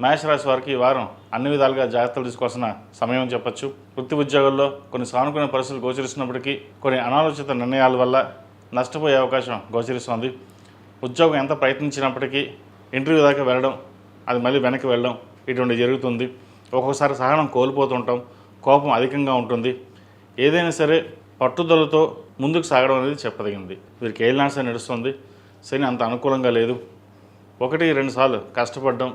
మేషరాశి వారికి ఈ వారం అన్ని విధాలుగా జాగ్రత్తలు తీసుకోవాల్సిన సమయం చెప్పచ్చు. వృత్తి ఉద్యోగాల్లో కొన్ని సానుకూల పరిస్థితులు గోచరిస్తున్నప్పటికీ కొన్ని అనాలోచిత నిర్ణయాల వల్ల నష్టపోయే అవకాశం గోచరిస్తోంది. ఉద్యోగం ఎంత ప్రయత్నించినప్పటికీ ఇంటర్వ్యూ దాకా వెళ్ళడం, అది మళ్ళీ వెనక్కి వెళ్ళడం ఇటువంటి జరుగుతుంది. ఒక్కొక్కసారి సహనం కోల్పోతుంటాం, కోపం అధికంగా ఉంటుంది. ఏదైనా సరే పట్టుదలతో ముందుకు సాగడం అనేది చెప్పదగింది. వీరికి ఏలినాశ నడుస్తుంది. శని అంత అనుకూలంగా లేదు. 1-2 సార్లు కష్టపడడం,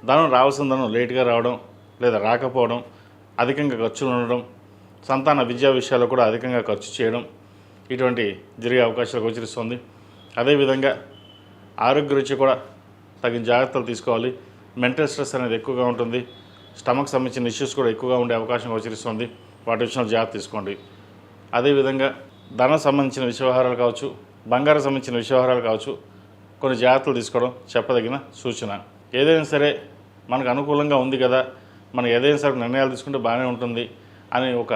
ధనం రావాల్సిన ధనం లేటుగా రావడం లేదా రాకపోవడం, అధికంగా ఖర్చులు ఉండడం, సంతాన విద్యా విషయాల్లో కూడా అధికంగా ఖర్చు చేయడం ఇటువంటి జరిగే అవకాశాలు గోచరిస్తుంది. అదేవిధంగా ఆరోగ్య రుచి కూడా తగిన జాగ్రత్తలు తీసుకోవాలి. మెంటల్ స్ట్రెస్ అనేది ఎక్కువగా ఉంటుంది. స్టమక్ సంబంధించిన ఇష్యూస్ కూడా ఎక్కువగా ఉండే అవకాశం గోచరిస్తుంది. వాటి విషయంలో జాగ్రత్త తీసుకోండి. అదేవిధంగా ధనం సంబంధించిన వ్యవహారాలు కావచ్చు, బంగారం సంబంధించిన వ్యవహారాలు కావచ్చు, కొన్ని జాగ్రత్తలు తీసుకోవడం చెప్పదగిన సూచన. ఏదైనా సరే మనకు అనుకూలంగా ఉంది కదా, మనం ఏదైనా సరే నిర్ణయాలు తీసుకుంటే బాగానే ఉంటుంది అని ఒక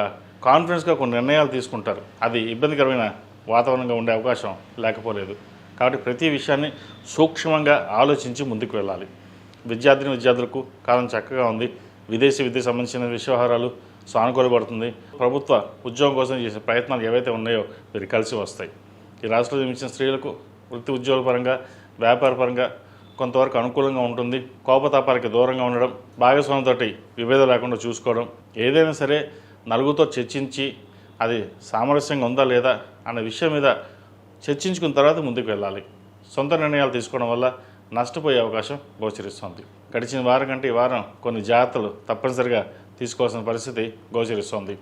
కాన్ఫిడెన్స్గా కొన్ని నిర్ణయాలు తీసుకుంటారు. అది ఇబ్బందికరమైన వాతావరణంగా ఉండే అవకాశం లేకపోలేదు. కాబట్టి ప్రతి విషయాన్ని సూక్ష్మంగా ఆలోచించి ముందుకు వెళ్ళాలి. విద్యార్థులకు కాలం చక్కగా ఉంది. విదేశీ విద్యకు సంబంధించిన వ్యవహారాలు సానుకూలపడుతుంది. ప్రభుత్వ ఉద్యోగం కోసం చేసే ప్రయత్నాలు ఏవైతే ఉన్నాయో వీరికి కలిసి వస్తాయి. ఈ రాష్ట్రంలో జన్మించిన స్త్రీలకు వృత్తి ఉద్యోగాల పరంగా, వ్యాపార పరంగా కొంతవరకు అనుకూలంగా ఉంటుంది. కోపతాపాలకి దూరంగా ఉండడం, భాగస్వామితో విభేదం లేకుండా చూసుకోవడం, ఏదైనా సరే నలుగురితో చర్చించి అది సామరస్యంగా ఉందా లేదా అన్న విషయం మీద చర్చించుకున్న తర్వాత ముందుకు వెళ్ళాలి. సొంత నిర్ణయాలు తీసుకోవడం వల్ల నష్టపోయే అవకాశం గోచరిస్తుంది. గడిచిన వారం కంటే ఈ వారం కొన్ని జాగ్రత్తలు తప్పనిసరిగా తీసుకోవాల్సిన పరిస్థితి గోచరిస్తుంది.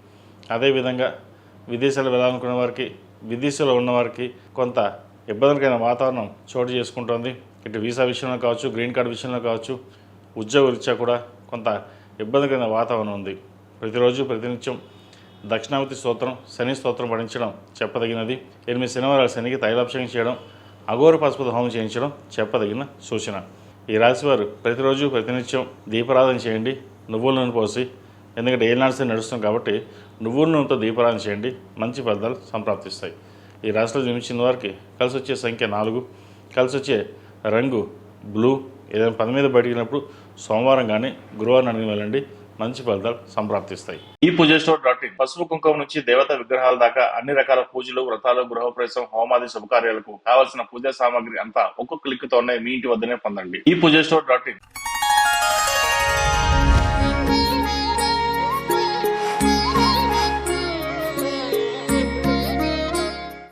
అదేవిధంగా విదేశాలు వెళ్ళాలనుకున్న వారికి, విదేశాల్లో ఉన్నవారికి కొంత ఇబ్బందికరమైన వాతావరణం చోటు చేసుకుంటోంది. ఇటు వీసా విషయంలో కావచ్చు, గ్రీన్ కార్డు విషయంలో కావచ్చు, ఉద్యోగ రీత్యా కూడా కొంత ఇబ్బందికరమైన వాతావరణం ఉంది. ప్రతిరోజు ప్రతినిత్యం దక్షిణామూర్తి స్తోత్రం, శని స్తోత్రం పఠించడం చెప్పదగినది. 8 శనివారాలు శనికి తైలాభిషేకం చేయడం, అఘోర పశుపతి హోమం చేయించడం చెప్పదగిన సూచన. ఈ రాశివారు ప్రతిరోజు ప్రతినిత్యం దీపారాధన చేయండి, నువ్వుల నూనె పోసి. ఎందుకంటే ఏలినాడు శని నడుస్తుంది కాబట్టి నువ్వుల నూనెతో దీపారాధన చేయండి, మంచి ఫలితాలు సంప్రాప్తిస్తాయి. ఈ రాశిలో జన్మించిన వారికి కలిసి వచ్చే సంఖ్య 4, కలిసి వచ్చే రంగు బ్లూ. ఏదైనా పని మీద బయటికినప్పుడు సోమవారం కానీ గురువారం అడిగి వెళ్ళండి, మంచి ఫలితాలు సంప్రాప్తిస్తాయి. ఈ పూజస్టోర్.in పసుపు కుంకుమ నుంచి దేవతా విగ్రహాల దాకా అన్ని రకాల పూజలు, వ్రతాలు, గృహప్రవేశం, హోమాది శుభకార్యాలకు కావాల్సిన పూజా సామాగ్రి అంతా ఒక్కొక్క క్లిక్ తోనే మీ ఇంటి వద్దనే పొందండి. ఈ పూజస్టోర్.in